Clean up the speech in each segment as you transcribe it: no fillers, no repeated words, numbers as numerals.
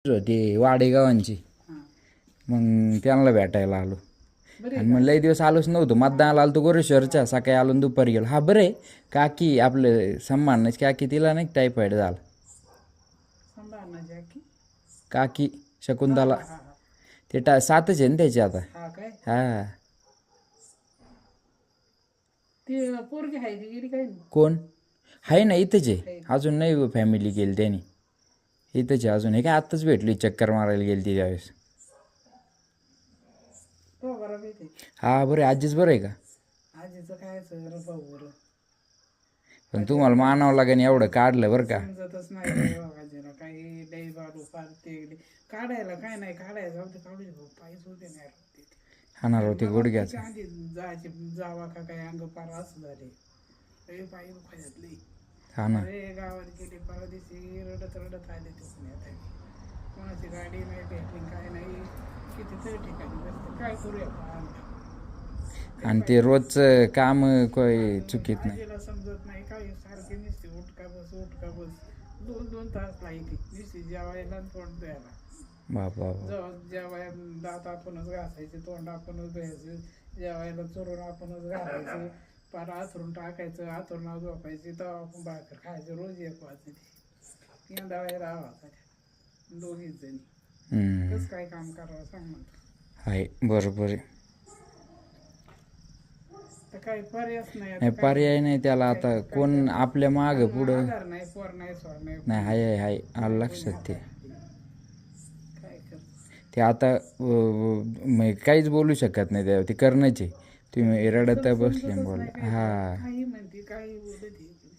होती वाडेगावांची, हां मग त्यांना भेटायला आलो. बरे आणि मग लई दिवस आलोच नव्हतो. मतदानाला आलो तो गोरेश्वरच्या, सकाळी आलो आणि दुपारी गेलो. हा बरं आहे. काकी आपलं सम्मानाची काकी, तिला नाही टायफॉईड झाला. संभाळणार की काकी हां शकुंतला, हां हां हां ते 7च आहे ना त्याची आता. हा काय हा. ती पोरगी आहे ती गेली काय नाही कोण आहे ना, इथंच आहे. आहे. अजून नाही फॅमिली गेली त्याने, इथंच आहे अजून. हे काय आत्ताच भेटली, चक्कर मारायला गेली ती त्यावेळेस. तो बरा माहिती हा बरं आहे. आजीच बरं आहे का? आजीचं काय सगळं भाऊ बरं पण तुम्हाला मानावं लागेल, एवढं काढलं बरं का. समजतच नाही रे बाबाजीला काही लई बालू फार ते काढायला काय नाही काढायला जाऊ ते काढू दे भाऊ पायच होते नाही होते हाणार होते गुडघ्याचं. त्याच्या आधी जायचे जावा का काही अंग पार असं झाले रे पाय दुखायच्यात लई. हा ना. अरे गावात गेले परवा दिवशी रडत रडत आले ते पुण्यात. कोणाची गाडी नाही भेटली काय नाही कितीतरी ठिकाणी बसते काय करूया पाहणं. आणि ते रोजचं काम काही चुकीत नाही. आजीला समजत नाही काही सारखे नुसते उठका बस 2-2 तास लाईती नुसती जेवायला आणि तोंड द्यायला. बाबा जेव्हा जेवायला दात आपणच घासायचे, तोंड आपणच धुवायचं, जेवायला चोरून आपणच घालायचं, पार आथरून टाकायचं, आथरून झोपायची, तेव्हा आपण भाकर खायचं. रोज एक वाजते यंदा वेळेला वाजायच्या दोघीच जणी. कसं काय काम करावं सांग म्हणतो. आहे बरोबर आहे. तर काही पर्यायच नाही आता. नाही पर्याय नाही त्याला आता. कोण आपल्या माग पुढं आधार नाही, पोर नाही, सोर नाही, नाही. हाय हाय आलं लक्षात ते. काय कर ते आता काहीच बोलू शकत नाही त्यावर, ते करणंच आहे. तुम्ही रडत बसले बोल. हा काही म्हणते काही बोलत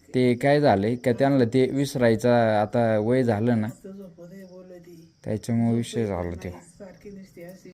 ते काय झालंय का, त्यांना ते विसरायचं आता वय झालं ना, झोपत बोलत त्याच्यामुळे विषय झाला ते. सारखी नुसती अशी